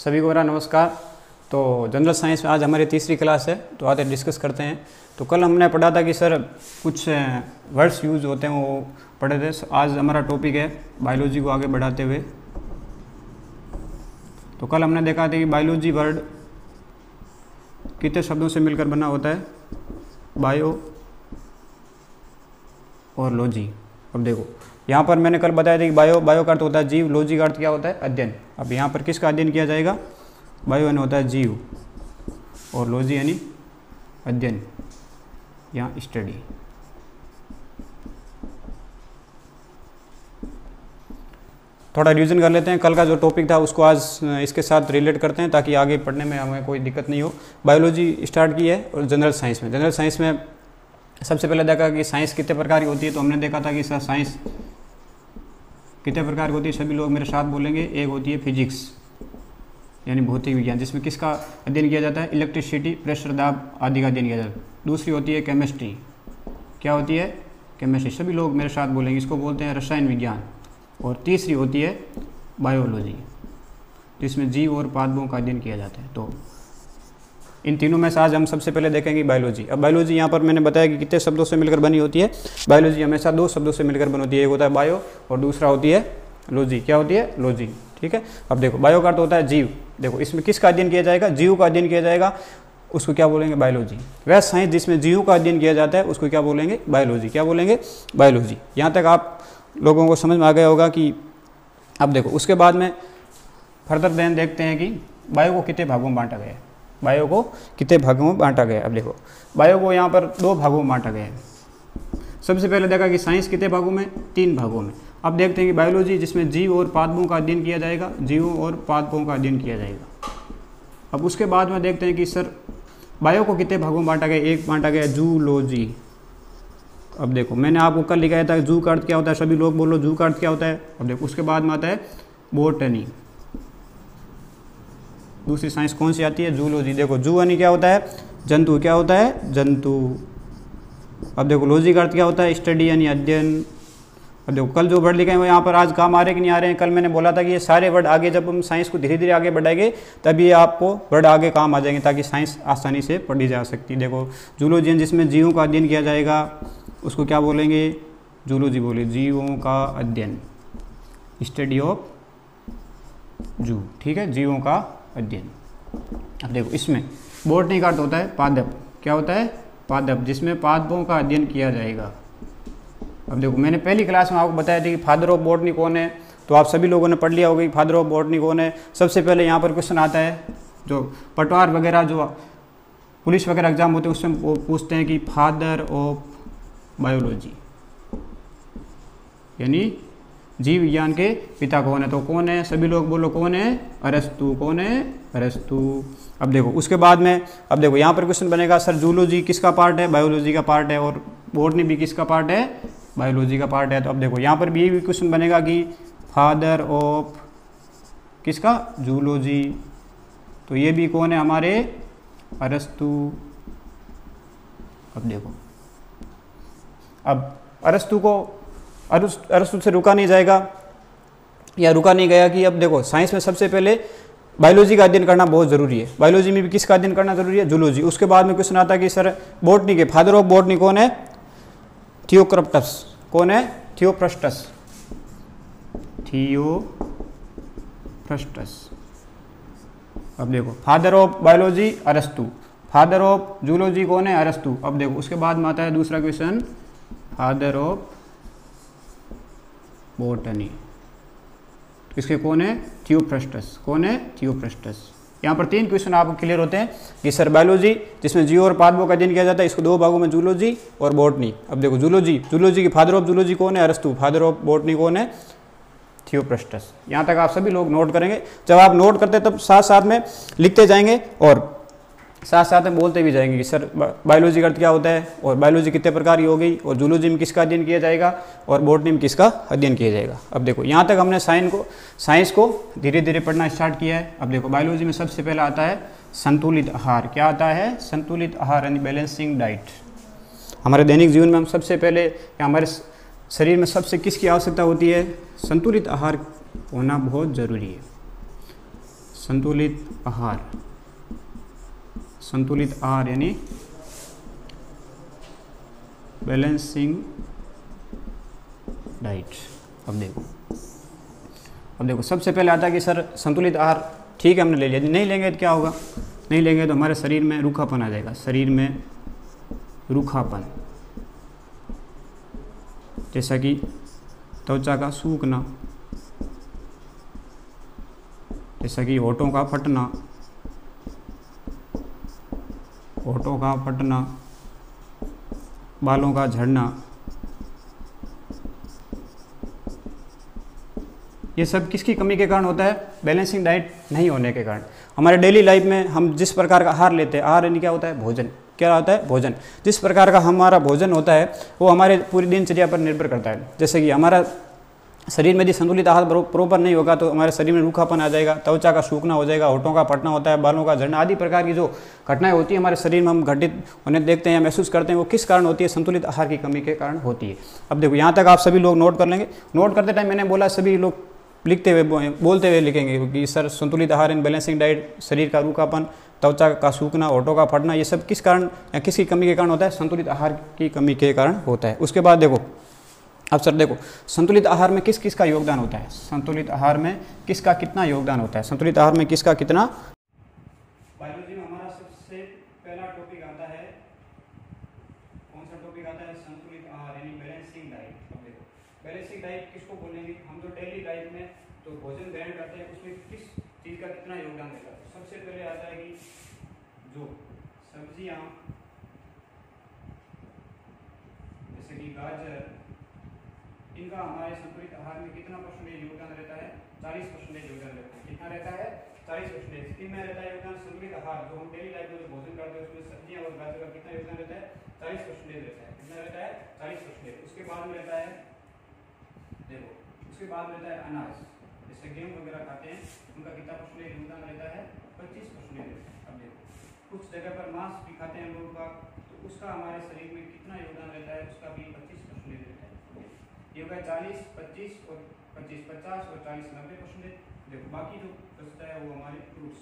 सभी को मेरा नमस्कार। तो जनरल साइंस में आज हमारी तीसरी क्लास है, तो आते डिस्कस करते हैं। तो कल हमने पढ़ा था कि सर कुछ वर्ड्स यूज़ होते हैं वो पढ़े थे। आज हमारा टॉपिक है बायोलॉजी को आगे बढ़ाते हुए। तो कल हमने देखा था कि बायोलॉजी वर्ड कितने शब्दों से मिलकर बना होता है, बायो और लॉजी। अब देखो यहाँ पर मैंने कल बताया था कि बायो का अर्थ होता है जीव, लॉजी का अर्थ क्या होता है, अध्ययन। अब यहाँ पर किसका अध्ययन किया जाएगा, बायो यानी होता है जीव और लॉजी यानी अध्ययन या स्टडी। थोड़ा रिवीजन कर लेते हैं। कल का जो टॉपिक था उसको आज इसके साथ रिलेट करते हैं ताकि आगे पढ़ने में हमें कोई दिक्कत नहीं हो। बायोलॉजी स्टार्ट की है और जनरल साइंस में सबसे पहले देखा कि साइंस कितने प्रकार की होती है। तो हमने देखा था कि सर साइंस कितने प्रकार की होती है, सभी लोग मेरे साथ बोलेंगे। एक होती है फिजिक्स यानी भौतिक विज्ञान, जिसमें किसका अध्ययन किया जाता है, इलेक्ट्रिसिटी, प्रेशर, दाब आदि का अध्ययन किया जाता है। दूसरी होती है केमिस्ट्री, क्या होती है, केमिस्ट्री, सभी लोग मेरे साथ बोलेंगे, इसको बोलते हैं रसायन विज्ञान। और तीसरी होती है बायोलॉजी, जिसमें जीव और पादपों का अध्ययन किया जाता है। तो इन तीनों में से आज हम सबसे पहले देखेंगे बायोलॉजी। अब बायोलॉजी यहाँ पर मैंने बताया कि कितने शब्दों से मिलकर बनी होती है। बायोलॉजी हमेशा दो शब्दों से मिलकर बनी होती है, एक होता है बायो और दूसरा होती है लॉजी। क्या होती है, लॉजी, ठीक है। अब देखो बायो का अर्थ होता है जीव। देखो इसमें किसका अध्ययन किया जाएगा, जीव का अध्ययन किया जाएगा, उसको क्या बोलेंगे, बायोलॉजी। वह साइंस जिसमें जीव का अध्ययन किया जाता है उसको क्या बोलेंगे, बायोलॉजी। क्या बोलेंगे, बायोलॉजी। यहाँ तक आप लोगों को समझ में आ गया होगा कि अब देखो उसके बाद में फर्दर देन देखते हैं कि बायो को कितने भागों में बांटा गया है, बायो को कितने भागों में बांटा गया है। अब देखो बायो को यहाँ पर दो भागों में बांटा गया है। सबसे पहले देखा कि साइंस कितने भागों में, तीन भागों में। अब देखते हैं कि बायोलॉजी जिसमें जीव और पादपों का अध्ययन किया जाएगा, जीवों और पादपों का अध्ययन किया जाएगा। अब उसके बाद में देखते हैं कि सर बायो को कितने भागों में बांटा गया, एक बांटा गया जूलॉजी। अब देखो मैंने आपको कल लिखाया था जू का अर्थ क्या होता है, सभी लोग बोलो जू का अर्थ क्या होता है। अब देखो उसके बाद में आता है बोटनी, दूसरी साइंस कौन सी आती है, जूलॉजी। देखो जू यानी क्या होता है, जंतु, क्या होता है, जंतु। अब देखो लॉजी का अर्थ क्या होता है, स्टडी यानी अध्ययन। अब देखो कल जो वर्ड लिखे हैं वो यहाँ पर आज काम आ रहे हैं कि नहीं आ रहे हैं। कल मैंने बोला था कि ये सारे वर्ड आगे जब हम साइंस को धीरे धीरे आगे बढ़ाएंगे तभी आपको वर्ड आगे काम आ जाएंगे ताकि साइंस आसानी से पढ़ी जा सकती है। देखो जूलॉजी जिसमें जीवों का अध्ययन किया जाएगा उसको क्या बोलेंगे, जूलॉजी बोले, जीवों का अध्ययन, स्टडी ऑफ जू, ठीक है, जीवों का अध्ययन। अब देखो इसमें बॉटनी का अर्थ होता है पादप, क्या होता है, पादप, जिसमें पादपों का अध्ययन किया जाएगा। अब देखो मैंने पहली क्लास में आपको बताया था कि फादर ऑफ बॉटनी कौन है, तो आप सभी लोगों ने पढ़ लिया होगा कि फादर ऑफ बॉटनी कौन है। सबसे पहले यहाँ पर क्वेश्चन आता है, जो पटवार वगैरह जो पुलिस वगैरह एग्जाम होते हैं उसमें वो पूछते हैं कि फादर ऑफ बायोलॉजी यानी जीव विज्ञान के पिता कौन है। तो कौन है, सभी लोग बोलो कौन है, अरस्तु। कौन है, अरस्तु। अब देखो उसके बाद में अब देखो यहाँ पर क्वेश्चन बनेगा सर जूलॉजी किसका पार्ट है, बायोलॉजी का पार्ट है, और बॉटनी भी किसका पार्ट है, बायोलॉजी का पार्ट है। तो अब देखो यहाँ पर भी क्वेश्चन बनेगा कि फादर ऑफ किसका, जूलॉजी। तो ये भी कौन है, हमारे अरस्तु। अब देखो अब अरस्तु से रुका नहीं जाएगा या रुका नहीं गया कि अब देखो साइंस में सबसे पहले बायोलॉजी का अध्ययन करना बहुत जरूरी है। बायोलॉजी में भी किसका अध्ययन करना जरूरी है, जूलॉजी। उसके बाद में क्वेश्चन आता है कि सर बॉटनी के फादर ऑफ बॉटनी कौन है, थियोक्रप्टस। कौन है, थियोफ्रस्टस, थियोफ्रस्टस। अब देखो फादर ऑफ बायोलॉजी अरस्तु, फादर ऑफ जूलॉजी कौन है, अरस्तु। अब देखो उसके बाद में आता है दूसरा क्वेश्चन, फादर ऑफ बॉटनी, इसके कौन है, थियोफ्रस्टस। कौन है, थियोफ्रस्टस। यहाँ पर तीन क्वेश्चन आपको क्लियर होते हैं कि सर बायोलॉजी जिसमें जीव और पादपों का अध्ययन किया जाता है, इसको दो भागों में जूलॉजी और बॉटनी। अब देखो जूलॉजी की फादर ऑफ जूलॉजी कौन है, अरस्तु। फादर ऑफ बॉटनी कौन है, थियोफ्रस्टस। यहाँ तक आप सभी लोग नोट करेंगे। जब आप नोट करते हैं तब साथ साथ में लिखते जाएंगे और साथ साथ में बोलते भी जाएंगे कि सर बायोलॉजी का अर्थ क्या होता है, और बायोलॉजी कितने प्रकार की हो गई, और जूलॉजी में किसका अध्ययन किया जाएगा, और बॉटनी में किसका अध्ययन किया जाएगा। अब देखो यहाँ तक हमने साइंस को धीरे धीरे पढ़ना स्टार्ट किया है। अब देखो बायोलॉजी में सबसे पहला आता है संतुलित आहार। क्या आता है, संतुलित आहार यानी बैलेंसिंग डाइट। हमारे दैनिक जीवन में हम सबसे पहले या हमारे शरीर में सबसे किसकी आवश्यकता होती है, संतुलित आहार होना बहुत ज़रूरी है। संतुलित आहार, संतुलित आहार यानी बैलेंसिंग डाइट। अब देखो सबसे पहले आता है कि सर संतुलित आहार ठीक है हमने ले लिया, नहीं लेंगे तो क्या होगा, नहीं लेंगे तो हमारे शरीर में रूखापन आ जाएगा, शरीर में रूखापन, जैसा कि त्वचा का सूखना, जैसा कि होठों का फटना, होठों का फटना, बालों का झड़ना, ये सब किसकी कमी के कारण होता है, बैलेंसिंग डाइट नहीं होने के कारण। हमारे डेली लाइफ में हम जिस प्रकार का आहार लेते हैं, आहार यानी क्या होता है, भोजन, क्या होता है, भोजन, जिस प्रकार का हमारा भोजन होता है वो हमारे पूरी दिनचर्या पर निर्भर करता है। जैसे कि हमारा शरीर में यदि संतुलित आहार प्रॉपर नहीं होगा तो हमारे शरीर में रूखापन आ जाएगा, त्वचा का सूखना हो जाएगा, होठों का फटना होता है, बालों का झड़ना आदि प्रकार की जो घटनाएं होती है हमारे शरीर में हम घटित होने देखते हैं या महसूस करते हैं, वो किस कारण होती है, संतुलित आहार की कमी के कारण होती है। अब देखो यहाँ तक आप सभी लोग नोट कर लेंगे, नोट करते टाइम मैंने बोला सभी लोग लिखते हुए बोलते हुए लिखेंगे कि सर संतुलित आहार इन बैलेंसिंग डाइट, शरीर का रूखापन, त्वचा का सूखना, होठों का फटना, ये सब किस कारण या किसकी कमी के कारण होता है, संतुलित आहार की कमी के कारण होता है। उसके बाद देखो अब सर देखो संतुलित आहार में किस किस का योगदान होता है, संतुलित आहार में किसका कितना योगदान होता है, संतुलित आहार में किसका कितना। बायोलॉजी में हमारा सबसे पहला टॉपिक आता है, कौन सा टॉपिक आता है, संतुलित आहार यानी बैलेंसिंग डाइट। अब देखो बैलेंसिंग डाइट किसको बोलेंगे, हम जो डेली लाइफ में तो भोजन ग्रहण करते हैं उसमें किस चीज़ का कितना योगदान देता है। सबसे पहले आता है कि जो सब्जियां जैसे कि गाजर, इनका हमारे संतुलित आहार में कितना % योगदान रहता है, 40% योगदान रहता है। कितना रहता है, 40%। किन में रहता है योगदान, संतुलित आहार जो हम डेली लाइफ में जो भोजन करते हैं उसमें सब्जियां और गाजर का कितना योगदान रहता है, 40% रहता है। कितना रहता है, 40%। उसके बाद में रहता है देखो, उसके बाद रहता है अनाज, जैसे गेहूं वगैरह खाते हैं उनका कितना % योगदान रहता है, 25% रहता है। अब देखो कुछ जगह पर मांस भी खाते हैं लोग का, तो उसका हमारे शरीर में कितना योगदान रहता है, उसका भी 25% रहता है। ये होगा 40, 25 और 25, 50 और 40, 90%। देखो बाकी जो बचता है वो हमारे फ्रूट्स,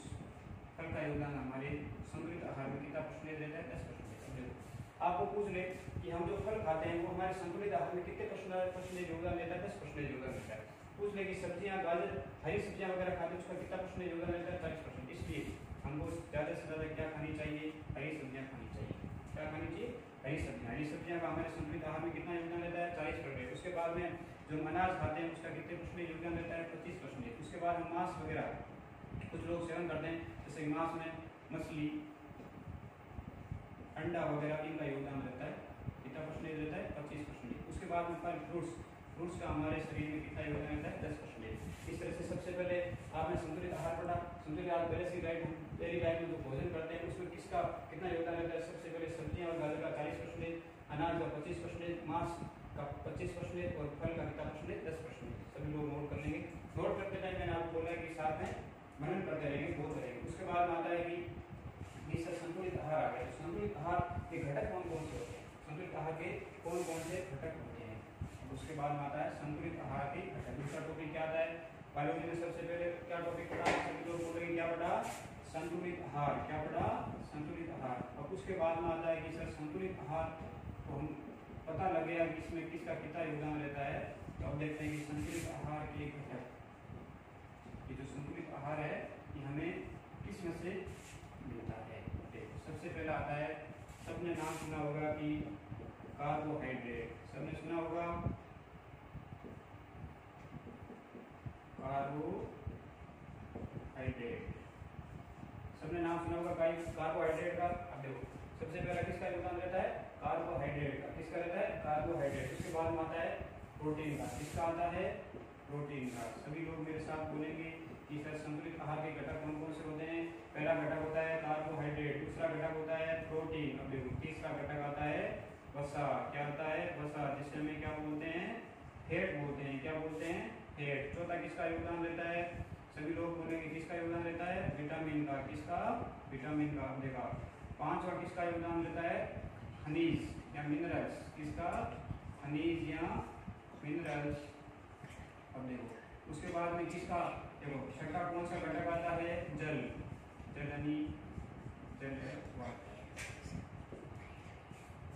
फल का योगदान हमारे संतुलित आहार में कितना % रहता है, 10%। देखो आपको पूछ ले कि हम जो फल खाते हैं वो हमारे संतुलित आहार में कितने % योगदान देता है, 10% योगदान देता है। पूछ ले कि सब्जियां, गाजर, हरी सब्जियां वगैरह खाते हैं उसका कितना % योगदान रहता है, 40%। इसलिए हमको ज़्यादा से ज़्यादा क्या खानी चाहिए, हरी सब्जियां खानी चाहिए। क्या खानी चाहिए, हरी सब्जियां। हरी सब्जियां का हमारे संतुलित आहार में कितना योगदान रहता है, 40%। उसके बाद में जो अनाज खाते हैं उसका कितने % योगदान रहता है, 25%। उसके बाद हम मांस वगैरह कुछ लोग सेवन करते हैं, जैसे मांस में मछली, अंडा वगैरह, इनका योगदान रहता है, कितना % रहता है, 25%। उसके बाद में फल, फ्रूट्स का हमारे शरीर में कितना योगदान रहता है, 10%। इस तरह से सबसे पहले आपने संतुलित आहार पढ़ा, संतुलित आहार बैलेंसिंग डाइट, डेली लाइफ में जो भोजन करते हैं उसमें किसका कितना योगदान रहता है। सबसे पहले सब्जियां और गाजर का 40%, अनाज का 25%, मांस का 25% और फल का कितना %, 10%। सभी लोग नोट कर लेंगे। नोट करते टाइम मैंने आपको बोला कि साथ में मनन करते रहेंगे, बोलते रहेंगे। उसके बाद में आता है कि सर संतुलित आहार आ गया, तो संतुलित आहार के घटक कौन कौन से होते हैं, संतुलित आहार के कौन कौन से घटक होते हैं। उसके बाद में आता है संतुलित आहार के घटक। दूसरा टॉपिक क्या आता है, बायोलॉजी में सबसे पहले क्या टॉपिक पढ़ा, सभी लोग बोलेंगे क्या पढ़ा, संतुलित आहार। क्या पढ़ा, संतुलित आहार। और उसके बाद में आता है कि सर संतुलित आहार को हम पता लग गया कि इसमें किसका कितना योगदान रहता है। तो अब देखते हैं कि संतुलित आहार के घटक, ये जो संतुलित आहार है ये हमें किस में से मिलता है। देखो सबसे पहला आता है, सबने नाम सुना होगा कि कार्बोहाइड्रेट, सबने सुना होगा कार्बोहाइड्रेट, सबने नाम सुना होगा कार्बोहाइड्रेट का। अब देखो सबसे पहला किसका योगदान रहता है, कार्बोहाइड्रेट का। किसका रहता है, कार्बोहाइड्रेट। उसके बाद में आता है प्रोटीन का। किसका आता है, प्रोटीन का। सभी लोग मेरे साथ बोलेंगे कि सर संतुलित आहार के घटक कौन कौन से होते हैं। पहला घटक होता है कार्बोहाइड्रेट, दूसरा घटक होता है प्रोटीन, अब देखो तीसरा घटक आता है वसा। क्या होता है, वसा, जिससे हमें क्या बोलते हैं, फैट बोलते हैं। क्या बोलते हैं, फैट। चौथा किसका योगदान रहता है, सभी लोग बोलेंगे किसका योगदान रहता है, विटामिन का। किसका, विटामिन का। देखा पांचवा किसका योगदान रहता है, खनिज या मिनरल्स। किसका, खनिज या मिनरल्स। अब देखो उसके बाद में किसका देखो छठा कौन सा घटक आता है, जल, जल यानी जल है वाटर,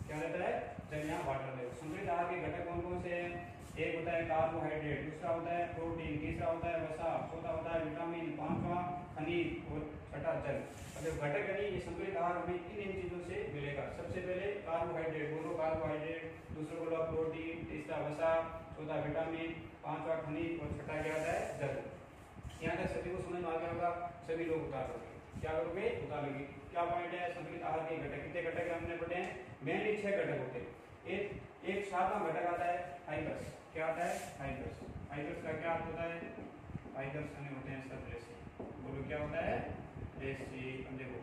क्या रहता है, जल यहाँ वाटर है। संतुलित आहार के घटक कौन कौन से हैं, एक होता है कार्बोहाइड्रेट, दूसरा होता है प्रोटीन, तीसरा होता है वसा, चौथा होता है विटामिन, पांचवा खनिज और छठा जल। अब घटक यानी ये संतुलित आहार हमें इन चीजों से मिलेगा। सबसे पहले कार्बोहाइड्रेट, बोलो कार्बोहाइड्रेट, दूसरा बोलो प्रोटीन, तीसरा वसा, चौथा विटामिन, पांचवा खनिज और छठा क्या आता है, जल। यहाँ तक सभी को समझ में आ गया होगा, सभी लोग उतार लोगे, क्या करोगे, उतार लोगे। क्या पॉइंट है, संतुलित आहार के घटक, कितने घटक हमने पढ़े हैं, मेनली 6 घटक होते हैं। एक सातवां घटक आता है फाइबर्स, क्या आता है, फाइबर्स। फाइबर्स का क्या अर्थ होता है, फाइबर्स होते हैं सब रेशे, बोलो क्या होता है, रेशे। देखो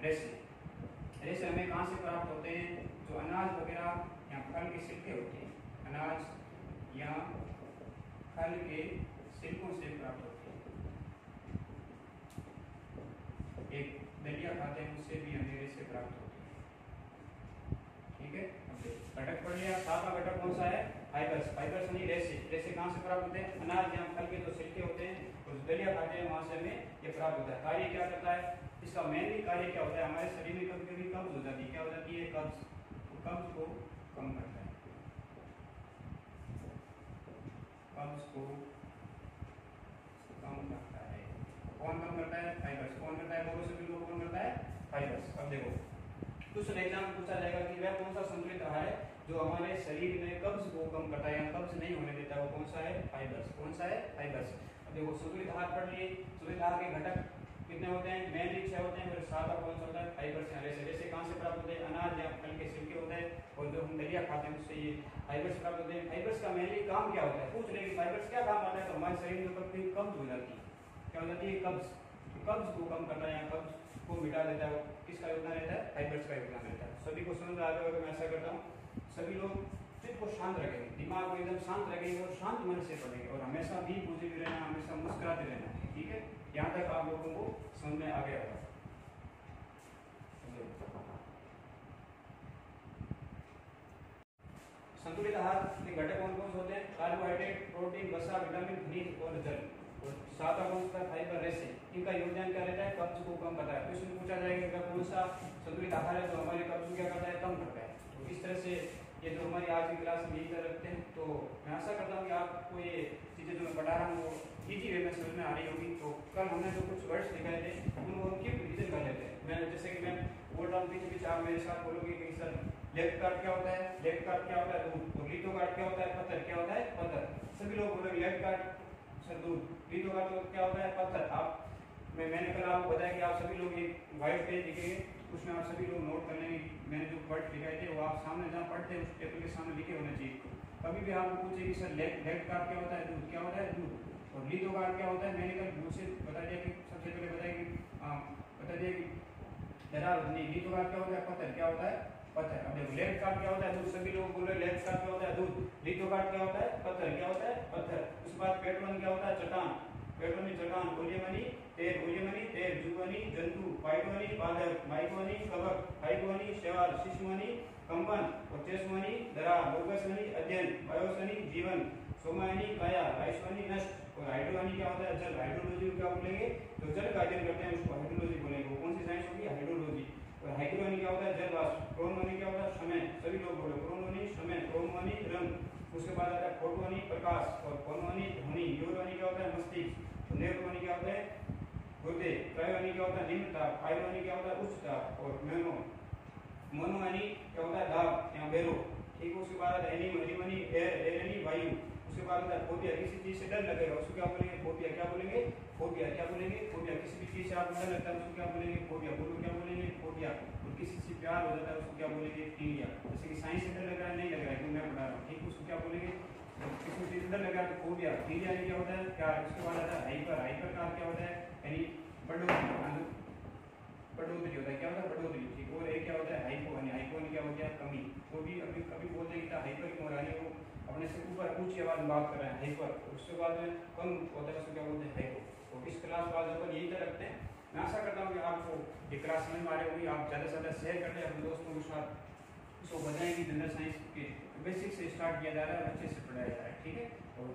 रेशे, रेशे हमें कहाँ से प्राप्त होते हैं, जो अनाज वगैरह या फल के छिलके होते हैं, अनाज या फल के छिलकों से प्राप्त होते हैं। एक दलिया खाते हैं उससे भी हमें रेशे प्राप्त होते हैं, ठीक है। घटक पढ़ लिया। सातवां घटक कौन सा है, फाइबर्स। फाइबर्स यानी रेशे, रेशे कहाँ से प्राप्त होते हैं, अनाज या फल के जो छिलके होते हैं, उस दलिया खाते हैं वहां से हमें ये प्राप्त होता है। कार्य क्या करता है, इसका मेनली कार्य क्या होता है, हमारे शरीर में कभी कभी कब्ज हो जाती है, क्या हो जाती है, कब्ज, कब्ज को कम करता है, कब्ज को कम करता है। कौन कम करता है, फाइबर्स। कौन करता है, बोलो सभी लोग, कौन करता है, फाइबर्स। अब देखो कुछ एग्जाम में पूछा जाएगा कि वह कौन सा संतुलित आहार है जो हमारे शरीर में कब्ज को कम करता है या कब्ज नहीं होने देता, वो कौन सा है, फाइबर्स। कौन सा है, फाइबर्स। अब देखो संतुलित आहार पढ़ लिए। संतुलित आहार के घटक कितने होते हैं, मेनली 6 होते हैं, फिर सातवां कौन सा होता है, फाइबर्स या रेशे। रेशे कहाँ से प्राप्त होते हैं, अनाज या फल के छिलके होते हैं, और जो हम दलिया खाते हैं उससे ये फाइबर्स प्राप्त होते हैं। फाइबर्स का मेनली काम क्या होता है, पूछ रहे कि फाइबर्स क्या काम आता है, तो हमारे शरीर में कभी कब्ज हो जाती है, क्या हो जाती है, कब्ज। कब्ज को कम करना है या कब्ज को मिटा देता है, किसका योगदान रहता है, फाइबर्स का योगदान रहता है। सभी को समझ आ जाएगा, मैं ऐसा करता हूँ, सभी लोग चित्त को शांत रखेंगे, दिमाग को एकदम शांत रखेंगे और शांत मन से पढ़ेंगे, और हमेशा भी पॉजिटिव रहना, हमेशा मुस्कुराते रहना, ठीक है। यहाँ तक आप लोगों को समझ में आ गया होगा। संतुलित आहार के घटक कौन कौन से होते हैं, कार्बोहाइड्रेट, प्रोटीन, वसा, विटामिन, खनिज और जल। और सातवां कौन सा, फाइबर, रेशे। इनका योगदान क्या रहता है, कब्ज को कम करता है। क्वेश्चन पूछा जाएगा कौन सा संतुलित आहार है जो हमारे कब्ज को क्या करता है, कम करता है। तो इस तरह से ये जो हमारी आज की क्लास में यही रखते हैं। तो मैं आशा करता हूँ कि आपको ये चीज़ें जो मैं पढ़ा रहा हूँ वो ईजी वे में समझ में आ रही होगी। तो कल हमने जो कुछ वर्ड्स दिखाए थे उनको हम क्यों रिविजन कर लेते हैं। मैं जैसे कि मैं बोल रहा हूँ पीछे आप मेरे साथ बोलोगे कि सर लेफ्ट कार्ड क्या होता है, लेफ्ट कार्ड क्या होता है, दूध। और लिथो कार्ड क्या होता है, पत्थर। क्या होता है, पत्थर। सभी लोग बोलोगे लेफ्ट कार्ड सर दूध, लिथो कार्ड तो क्या होता है, पत्थर। आप मैंने कल आपको बताया कि आप सभी लोग एक व्हाइट पेज लिखेंगे, उसमें आप सभी लोग नोट कर लेंगे। मैंने जो वर्ड लिखाए थे वो आप सामने जहाँ पढ़ते हैं उस पेपर के सामने लिखे होने चाहिए। कभी भी आपको पूछे कि सर लेफ्ट कार्ड क्या होता है, दूध। क्या होता है, दूध। और लिथो कार्ड क्या होता है, मैंने कल दूध से बता दिया कि सबसे पहले बता दिया कि दरार नहीं। लिथो कार्ड क्या होता है, पत्थर। क्या होता है, पत्थर। अब देखो लेफ्ट कार्ड क्या होता है, दूध। सभी लोग बोले लेफ्ट कार्ड क्या होता है, दूध। लिथो कार्ड क्या होता है, पत्थर। क्या होता है, पत्थर। उसके बाद पेट्रोन क्या होता है, चट्टान। पेट्रोनी चट्टान, ओलियमनी तेल, ओलियमनी तेल, जुगवनी जंतु, पाइटवनी पादप, माइकवनी कवक, हाइगवनी शैवाल, शिशुवनी कंपन, और चेसवनी दरार, लोकसवनी अध्ययन, बायोसवनी जीवन, सोमायनी काया, राइसवनी नष्ट, और हाइड्रोवनी क्या होता है, जल। हाइड्रोलॉजी क्या बोलेंगे, तो जल का अध्ययन करते हैं उसको हाइड्रोलॉजी बोलेंगे। वो कौन सी साइंस होगी, हाइड्रोलॉजी। और हाइड्रोवनी क्या होता है, जल वाष्प। क्रोनवनी क्या होता है, समय। सभी लोग बोलो क्रोनवनी समय, क्रोनवनी रंग। उसके बाद आता है फोटोवनी प्रकाश, और फोनवनी ध्वनि। न्यूरोवनी क्या होता है, मस्तिष्क। नेरोवनी क्या होता है, गुर्दे। त्रयोवनी क्या होता है, निम्नता। फाइवनी क्या होता है, उच्चता। और मोनोवनी क्या होता है, दाब या बेरो, ठीक है। उसके बाद आता है एनिमनी एयर, वायु। उसके बाद आता है फोबिया, किसी चीज से डर लगेगा उसको क्या बोलेंगे, फोबिया। क्या बोलेंगे, फोबिया। क्या बोलेंगे, फोबिया। किसी भी चीज से आपको डर लगता है उसको क्या बोलेंगे, फोबिया। बोलो क्या बोलेंगे, फोबिया। और किसी से प्यार हो जाता है उसको क्या बोलेंगे, फिलिया। जैसे कि साइंस से डर लग रहा है, नहीं लग रहा है, क्योंकि मैं पढ़ा रहा हूँ, ठीक। उसको क्या बोलेंगे, किसी चीज से डर लग रहा है तो फोबिया। फिलिया क्या होता है, प्यार। उसके बाद आता है हाइपर। हाइपर का क्या होता है, यानी बढ़ोतरी होता है। क्या होता है, बढ़ोतरी, ठीक। और एक क्या होता है, हाइपो। यानी हाइपो क्या हो गया, कमी। तो भी अभी कभी बोलते हैं कि हाइपर क्यों हो रहा है, वो अपने से ऊपर ऊंची आवाज में बात कर रहे हैं, हाइपर। उसके बाद में कम होता है, उसको क्या बोलते हैं, हाइपो। तो इस क्लास बाद अपन यही तरह रखते हैं। मैं आशा करता हूँ कि आपको ये क्लास समझ में आ रही होगी। आप ज़्यादा से ज़्यादा शेयर कर लें अपने दोस्तों के साथ, उसको बताएं कि जनरल साइंस के बेसिक से स्टार्ट किया जा रहा है और अच्छे से पढ़ाया जा रहा है, ठीक है। और